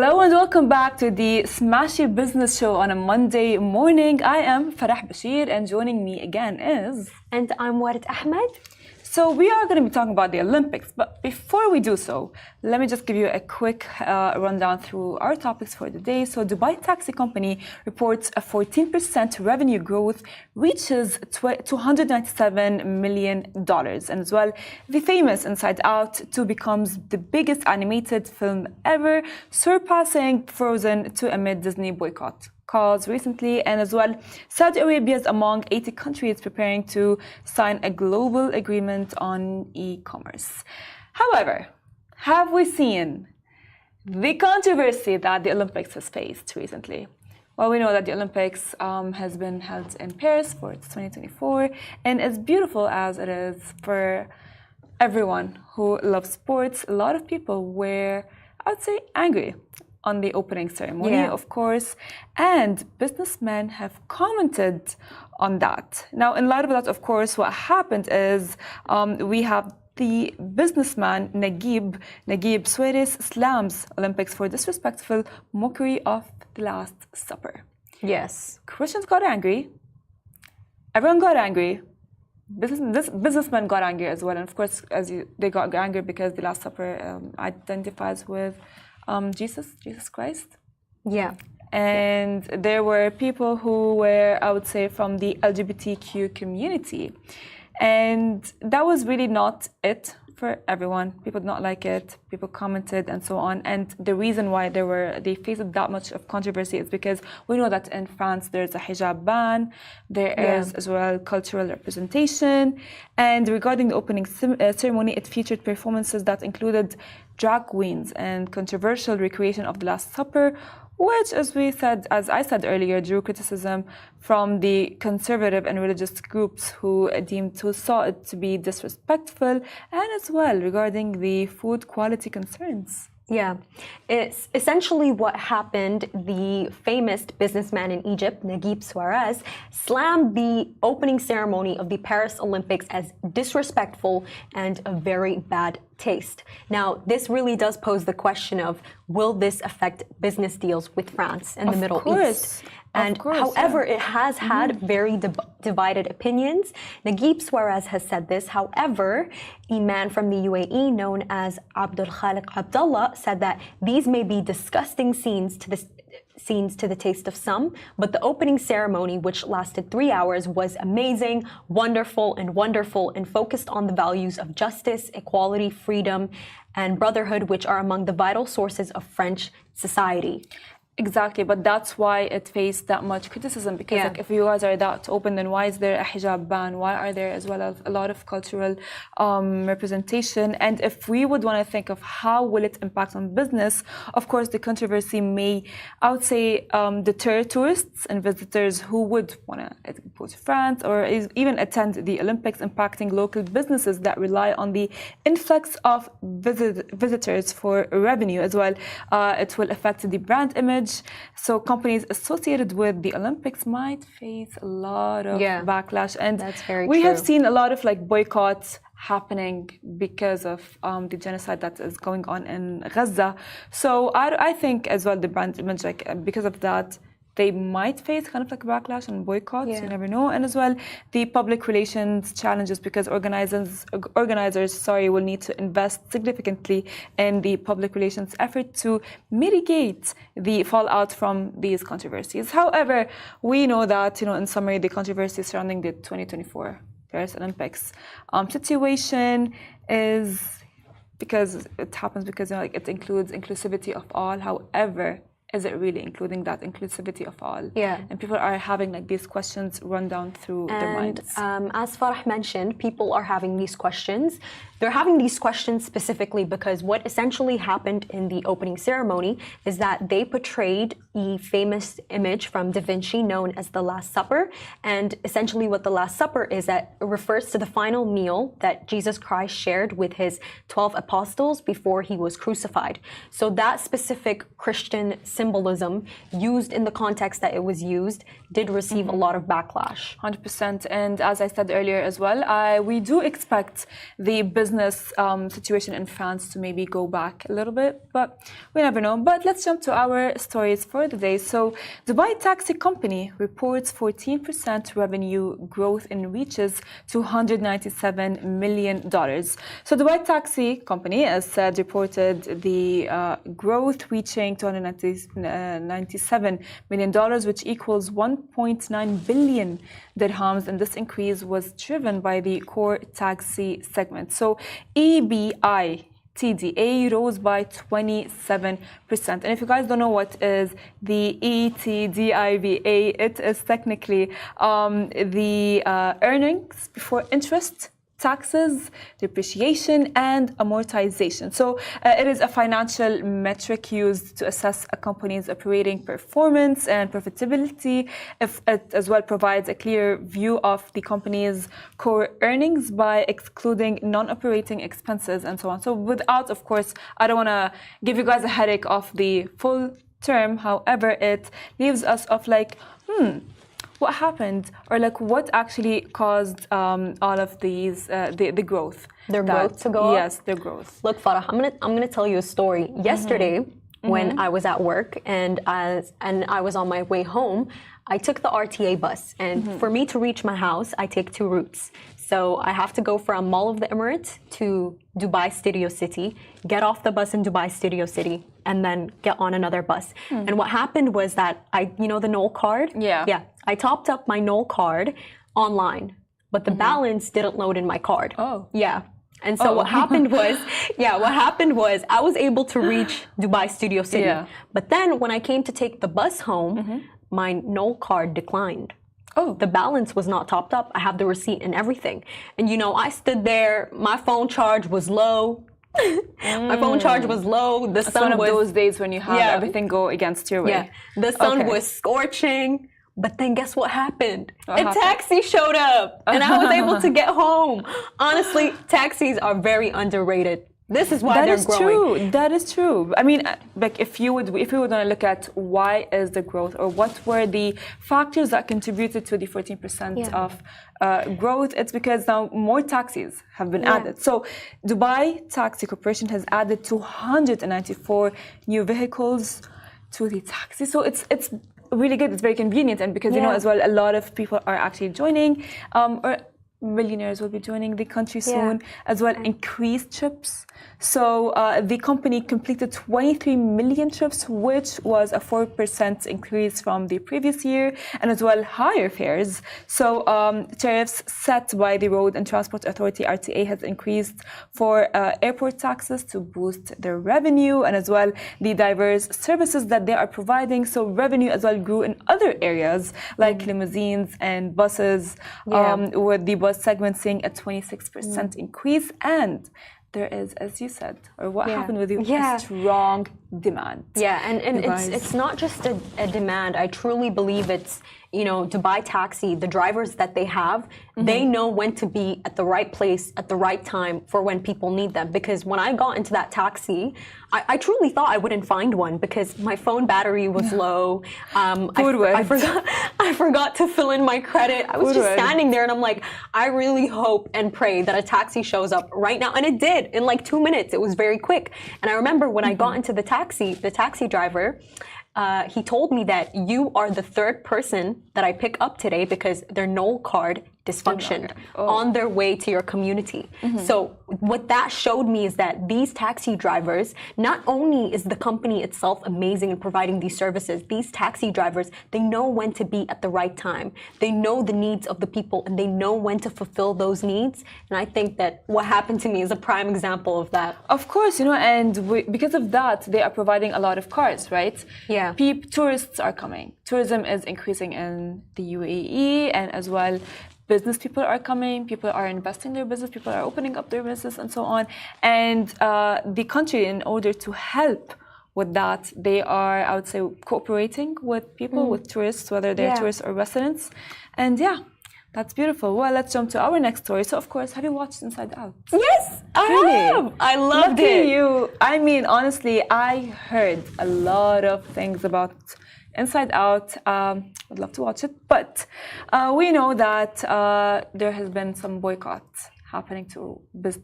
Hello and welcome back to the Smashi Business Show on a Monday morning. I am Farah Bashir and joining me again is... And I'm Warid Ahmed. So we are going to be talking about the Olympics, but before we do so, let me just give you a quick rundown through our topics for the day. So Dubai Taxi Company reports a 14% revenue growth, reaches $297 million. And as well, the famous Inside Out 2 becomes the biggest animated film ever, surpassing Frozen 2 amid Disney boycott calls recently. And as well, Saudi Arabia is among 80 countries preparing to sign a global agreement on e-commerce. However, have we seen the controversy that the Olympics has faced recently? Well, we know that the Olympics has been held in Paris for its 2024, and as beautiful as it is for everyone who loves sports, a lot of people were, I would say, angry on the opening ceremony, of course, and businessmen have commented on that. Now, in light of that, of course, what happened is we have the businessman Naguib Sawiris slams Olympics for disrespectful mockery of the Last Supper. Yes. Christians got angry. Everyone got angry. Businessmen got angry as well. And of course, they got angry because the Last Supper identifies with Jesus Christ. Yeah. And there were people who were, I would say, from the LGBTQ community. And that was really not it for everyone. People did not like it. People commented and so on. And the reason why they faced that much of controversy is because we know that in France there's a hijab ban. There is as well cultural representation. And regarding the opening ceremony, it featured performances that included drag queens and controversial recreation of the Last Supper, which, as I said earlier, drew criticism from the conservative and religious groups who saw it to be disrespectful, and as well regarding the food quality concerns. Yeah, it's essentially what happened. The famous businessman in Egypt, Naguib Sawiris, slammed the opening ceremony of the Paris Olympics as disrespectful and a very bad taste. Now, this really does pose the question of, will this affect business deals with France and the Middle East? And however, it has had very divided opinions. Naguib Sawiris has said this. However, a man from the UAE known as Abdul Khaliq Abdullah said that these may be disgusting scenes to the taste of some, but the opening ceremony, which lasted 3 hours, was amazing, wonderful, and focused on the values of justice, equality, freedom, and brotherhood, which are among the vital sources of French society. Exactly, but that's why it faced that much criticism, because like, if you guys are that open, then why is there a hijab ban? Why are there as well as a lot of cultural representation? And if we would want to think of how will it impact on business, of course, the controversy may, I would say, deter tourists and visitors who would want to go to France or even attend the Olympics, impacting local businesses that rely on the influx of visitors for revenue as well. It will affect the brand image. So companies associated with the Olympics might face a lot of backlash, and that's very we true. have seen a lot of boycotts happening because of the genocide that is going on in Gaza. So I think as well the brand image, because of that, they might face kind of backlash and boycotts, you never know. And as well, the public relations challenges, because organizers will need to invest significantly in the public relations effort to mitigate the fallout from these controversies. However, we know that, in summary, the controversy surrounding the 2024 Paris Olympics situation is because it happens because it includes inclusivity of all. However, is it really including that inclusivity of all? And people are having these questions run down through their minds. As Farah mentioned, people are having these questions. They're having these questions specifically because what essentially happened in the opening ceremony is that they portrayed a famous image from Da Vinci known as the Last Supper. And essentially what the Last Supper is, that it refers to the final meal that Jesus Christ shared with his 12 apostles before he was crucified. So that specific Christian symbolism used in the context that it was used did receive a lot of backlash. 100%. And as I said earlier as well, we do expect the business situation in France to maybe go back a little bit, but we never know. But let's jump to our stories for the day. So Dubai taxi company reports 14% revenue growth and reaches $297 million. So Dubai taxi company, as said, reported the growth reaching $297 million, which equals 1.9 billion dirhams, and this increase was driven by the core taxi segment. So EBI TDA rose by 27%. And if you guys don't know what is the ETDIVA, it is technically the earnings before interest, taxes, depreciation, and amortization. So it is a financial metric used to assess a company's operating performance and profitability. If it as well provides a clear view of the company's core earnings by excluding non-operating expenses and so on. So without, of course, I don't want to give you guys a headache of the full term. However, it leaves us of like, what happened, or like what actually caused all of these the growth? Their growth to go up? Yes, their growth. Look, Farah, I'm gonna tell you a story. Yesterday, when I was at work and I was on my way home, I took the RTA bus, and for me to reach my house, I take two routes. So I have to go from Mall of the Emirates to Dubai Studio City, get off the bus in Dubai Studio City, and then get on another bus. And what happened was that the Knoll card? Yeah. I topped up my Knoll card online, but the balance didn't load in my card. Oh. Yeah. And so what happened was I was able to reach Dubai Studio City. Yeah. But then when I came to take the bus home, my Knoll card declined. Oh. The balance was not topped up. I have the receipt and everything. And I stood there, my phone charge was low. My phone charge was low. The It's sun one of was those days when you have everything go against your way. Yeah. The sun was scorching. But then guess what happened? A taxi showed up and I was able to get home. Honestly, taxis are very underrated. This is why they're growing. That is true. I mean, like if you would want to look at why is the growth, or what were the factors that contributed to the 14% of growth, it's because now more taxis have been added. So Dubai Taxi Corporation has added 294 new vehicles to the taxi. So it's really good. It's very convenient, and because as well, a lot of people are actually joining, or millionaires will be joining the country soon, as well. Increased trips. So the company completed 23 million trips, which was a 4% increase from the previous year, and as well higher fares. So tariffs set by the Road and Transport Authority (RTA) has increased for airport taxes to boost their revenue, and as well the diverse services that they are providing. So revenue as well grew in other areas like limousines and buses, with the bus segment seeing a 26% increase. And there is, as you said, or what happened with you, a strong demand. Yeah, and it's not just a demand. I truly believe it's, Dubai Taxi, the drivers that they have, they know when to be at the right place at the right time for when people need them. Because when I got into that taxi, I truly thought I wouldn't find one because my phone battery was low. I forgot to fill in my credit. I was just standing there and I'm like, I really hope and pray that a taxi shows up right now. And it did in like 2 minutes. It was very quick. And I remember when I got into the taxi driver, he told me that you are the third person that I pick up today because their Knoll card dysfunctioned on their way to your community. So what that showed me is that these taxi drivers, not only is the company itself amazing in providing these services, these taxi drivers, they know when to be at the right time. They know the needs of the people and they know when to fulfill those needs. And I think that what happened to me is a prime example of that. Of course, and because of that, they are providing a lot of cars, right? Yeah. Tourists are coming. Tourism is increasing in the UAE, and as well, business people are coming, people are investing in their business, people are opening up their business and so on. And the country, in order to help with that, they are, I would say, cooperating with people, with tourists, whether they're tourists or residents. And That's beautiful. Well, let's jump to our next story. So, of course, have you watched Inside Out? Yes, I have. I loved Lucky it. you. I mean, honestly, I heard a lot of things about Inside Out. Would love to watch it, but we know that there has been some boycotts happening to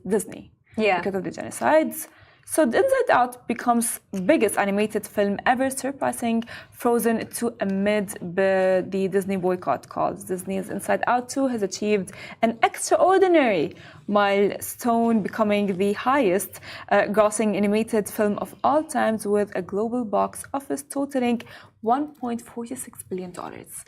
Disney because of the genocides. So Inside Out becomes biggest animated film ever, surpassing Frozen 2 amid the Disney boycott calls. Disney's Inside Out 2 has achieved an extraordinary milestone, becoming the highest grossing animated film of all times, with a global box office totaling $1.46 billion.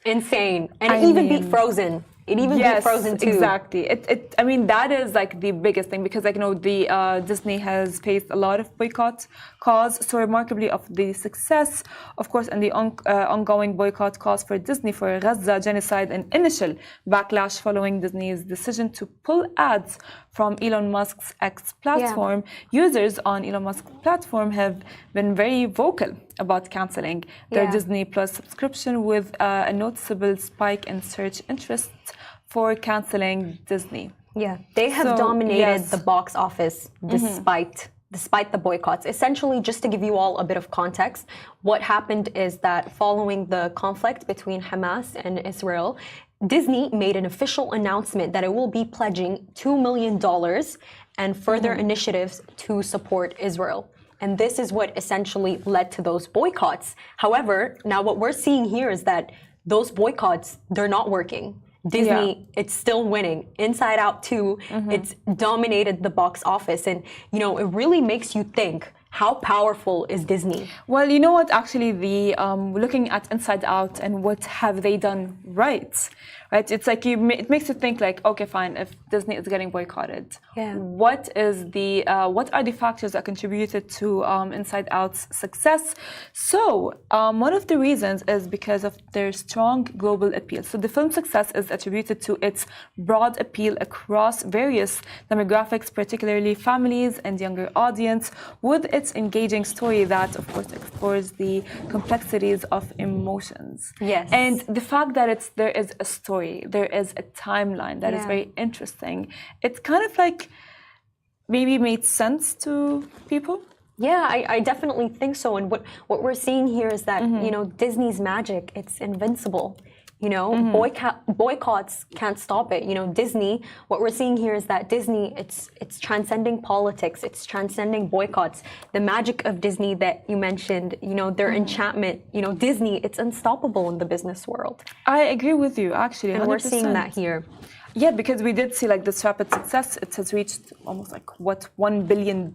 Insane. And it even beat Frozen. It even beat Frozen too. Exactly. I mean, that is like the biggest thing, because, like, you know, the Disney has faced a lot of boycott calls. So remarkably, of the success, of course, and the ongoing boycott calls for Disney for Gaza genocide and initial backlash following Disney's decision to pull ads from Elon Musk's X platform. Users on Elon Musk's platform have been very vocal about canceling their Disney Plus subscription, with a noticeable spike in search interest for canceling Disney. Yeah, they have dominated the box office despite the boycotts. Essentially, just to give you all a bit of context, what happened is that following the conflict between Hamas and Israel, Disney made an official announcement that it will be pledging $2 million and further initiatives to support Israel. And this is what essentially led to those boycotts. However, now what we're seeing here is that those boycotts, they're not working. Disney, it's still winning. Inside Out 2, it's dominated the box office. And, you know, it really makes you think, how powerful is Disney? Well, you know what, actually, looking at Inside Out and what have they done right? It's like it makes you think, like, okay, fine, if Disney is getting boycotted, what are the factors that contributed to Inside Out's success? So one of the reasons is because of their strong global appeal. So the film's success is attributed to its broad appeal across various demographics, particularly families and younger audience, with its engaging story that, of course, explores the complexities of emotions. Yes. And the fact that there is a story, there is a timeline that is very interesting. It's kind of like maybe made sense to people. Yeah, I definitely think so. And what we're seeing here is that, you know, Disney's magic, it's invincible. You know, boycotts can't stop it. You know, Disney, what we're seeing here is that Disney, it's transcending politics, it's transcending boycotts. The magic of Disney that you mentioned, you know, their enchantment, you know, Disney, it's unstoppable in the business world. I agree with you, actually, 100%. And we're seeing that here. Yeah, because we did see, like, this rapid success. It has reached almost like $1 billion,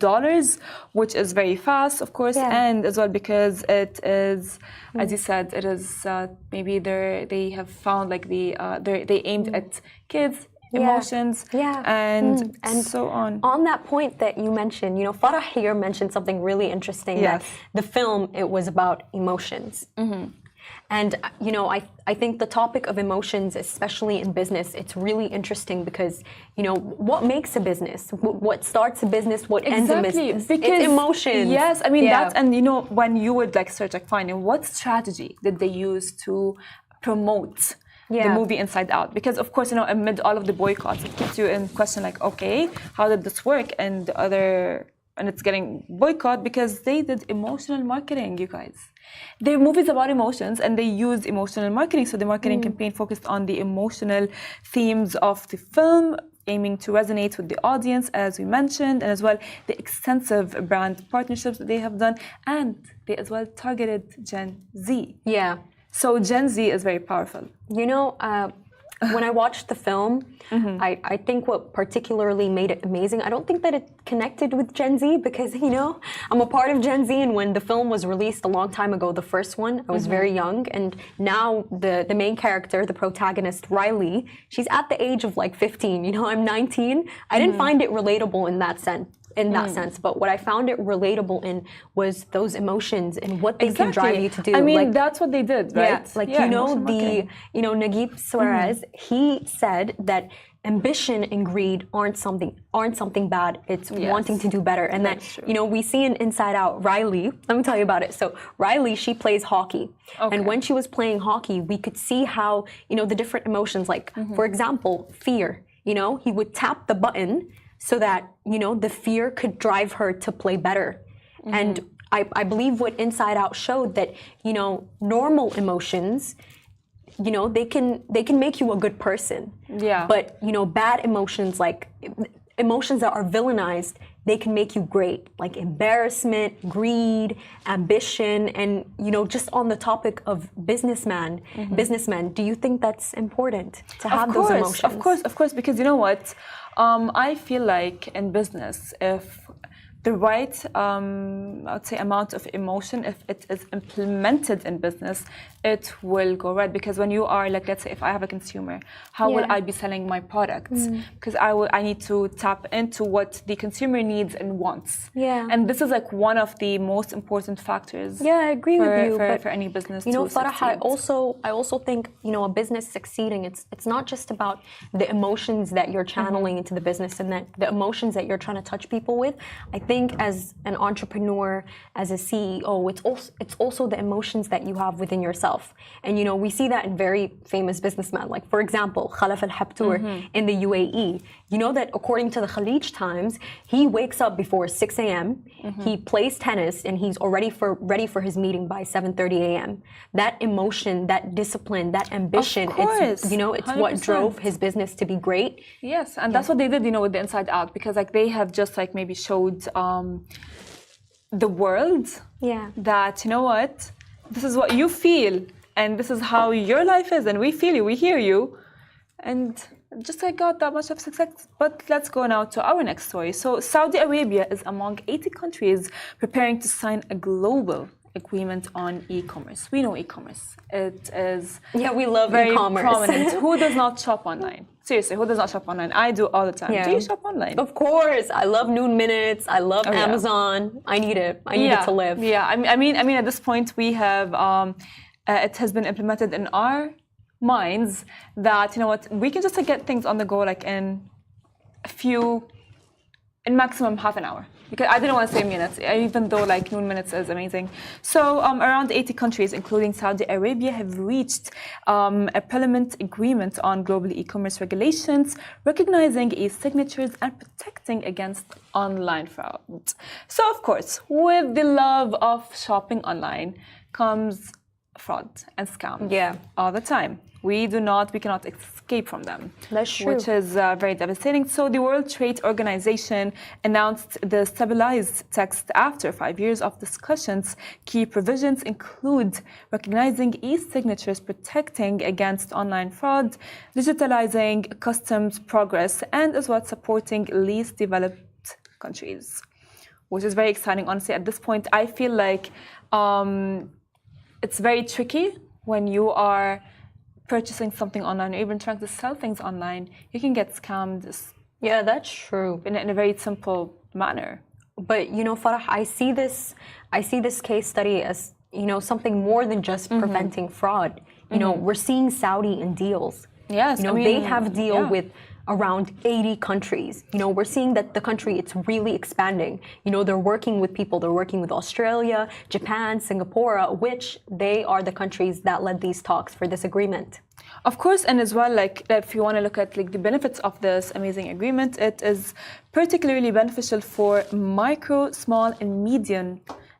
which is very fast, of course, and as well because it is, as you said, it is maybe they have found, like, they aimed at kids. Emotions and so on. On that point that you mentioned, you know, Farah here mentioned something really interesting. That the film, it was about emotions. And, you know, I think the topic of emotions, especially in business, it's really interesting because, you know, what makes a business? What starts a business? What ends a business? Because it's emotions. Yes, I mean, that's, and, you know, when you would, like, search, like, finding what strategy did they use to promote the movie Inside Out? Because, of course, you know, amid all of the boycotts, it puts you in question, like, okay, how did this work? And it's getting boycotted because they did emotional marketing, you guys. Their movie's about emotions, and they used emotional marketing. So the marketing campaign focused on the emotional themes of the film, aiming to resonate with the audience, as we mentioned, and as well the extensive brand partnerships that they have done, and they as well targeted Gen Z. Yeah. So Gen Z is very powerful. You know, when I watched the film, I think what particularly made it amazing, I don't think that it connected with Gen Z because, you know, I'm a part of Gen Z, and when the film was released a long time ago, the first one, I was very young, and now the main character, the protagonist, Riley, she's at the age of like 15, you know, I'm 19. I didn't find it relatable in that sense. in that sense, but what I found it relatable in was those emotions and what they can drive you to do. I mean, that's what they did, right? Yeah, Naguib Suarez, he said that ambition and greed aren't something bad. It's wanting to do better. And we see in Inside Out, Riley, let me tell you about it. So Riley, she plays hockey. Okay. And when she was playing hockey, we could see how, the different emotions, like, for example, fear, he would tap the button so that, the fear could drive her to play better. And I believe what Inside Out showed that, normal emotions, they can make you a good person. Yeah. But, bad emotions, like emotions that are villainized, they can make you great. Like embarrassment, greed, ambition, and, just on the topic of businessmen, do you think that's important to have those emotions? Of course, because you know what? I feel like in business, if the right, I would say, amount of emotion, if it is implemented in business, it will go right. Because when you are, like, let's say, if I have a consumer, how will I be selling my products? Because I need to tap into what the consumer needs and wants. Yeah. And this is like one of the most important factors. Yeah, I agree with you. For any business. Farah, I also think, a business succeeding, it's not just about the emotions that you're channeling into the business and that the emotions that you're trying to touch people with. I think as an entrepreneur, as a CEO, it's also the emotions that you have within yourself. And we see that in very famous businessmen, like for example, Khalaf al-Habtour in the UAE. You know that according to the Khalij Times, he wakes up before 6 a.m. He plays tennis and he's already ready for his meeting by 7:30 a.m. That emotion, that discipline, that ambition, it's 100%. What drove his business to be great. Yes, and that's what they did, with the Inside Out, because like they have just like maybe showed the world that what, this is what you feel and this is how your life is, and we feel you, we hear you, and just like got that much of success. But let's go now to our next story. So Saudi Arabia is among 80 countries preparing to sign a global agreement on e-commerce. We know e-commerce. It is we love very e-commerce. Prominent. Who does not shop online? Seriously, who does not shop online? I do all the time. Do you shop online? Of course. I love Noon Minutes. I love Amazon. I need it. I need it to live. Yeah. I mean, at this point, we have it has been implemented in our minds that we can just get things on the go like in maximum half an hour. Because I didn't want to say minutes, even though like Noon Minutes is amazing. So around 80 countries, including Saudi Arabia, have reached a parliament agreement on global e-commerce regulations, recognizing e-signatures and protecting against online fraud. So of course, with the love of shopping online comes fraud and scams. Yeah. All the time. We cannot escape from them. That's true. Which is very devastating. So the World Trade Organization announced the stabilized text after 5 years of discussions. Key provisions include recognizing e-signatures, protecting against online fraud, digitalizing customs progress, and as well supporting least developed countries, which is very exciting. Honestly, at this point, I feel like it's very tricky when you are purchasing something online or even trying to sell things online. You can get scammed. Yeah, that's true. In a very simple manner. But Farah, I see this case study as something more than just preventing fraud. We're seeing Saudi in deals. Yes, they have deal with around 80 countries. We're seeing that the country, it's really expanding. They're working with people. They're working with Australia, Japan, Singapore, which they are the countries that led these talks for this agreement. Of course, and as well, like if you want to look at like the benefits of this amazing agreement, it is particularly beneficial for micro, small, and medium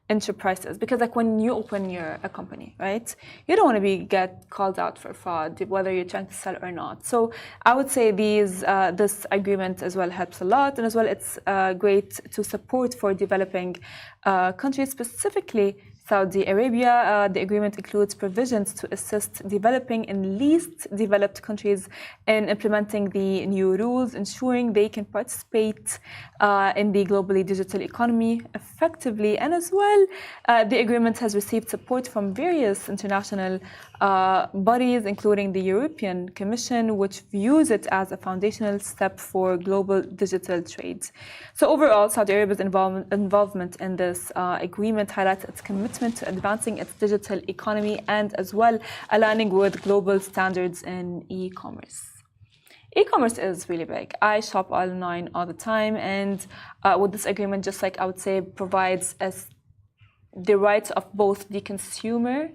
enterprises, because like when you open a company, right, you don't want to get called out for fraud, whether you're trying to sell or not. So I would say this agreement as well helps a lot, and as well it's great to support for developing countries, specifically Saudi Arabia. The agreement includes provisions to assist developing and least developed countries in implementing the new rules, ensuring they can participate in the globally digital economy effectively. And as well, the agreement has received support from various international bodies, including the European Commission, which views it as a foundational step for global digital trade. So overall, Saudi Arabia's involvement in this agreement highlights its commitment to advancing its digital economy and as well aligning with global standards in e-commerce. E-commerce is really big. I shop online all the time, and with this agreement, just like I would say, provides us the rights of both the consumer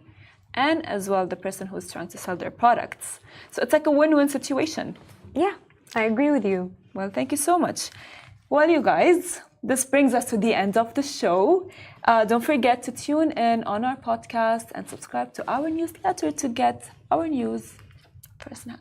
and as well the person who's trying to sell their products. So it's like a win-win situation. Yeah, I agree with you. Well, thank you so much. Well, you guys, this brings us to the end of the show. Don't forget to tune in on our podcast and subscribe to our newsletter to get our news firsthand.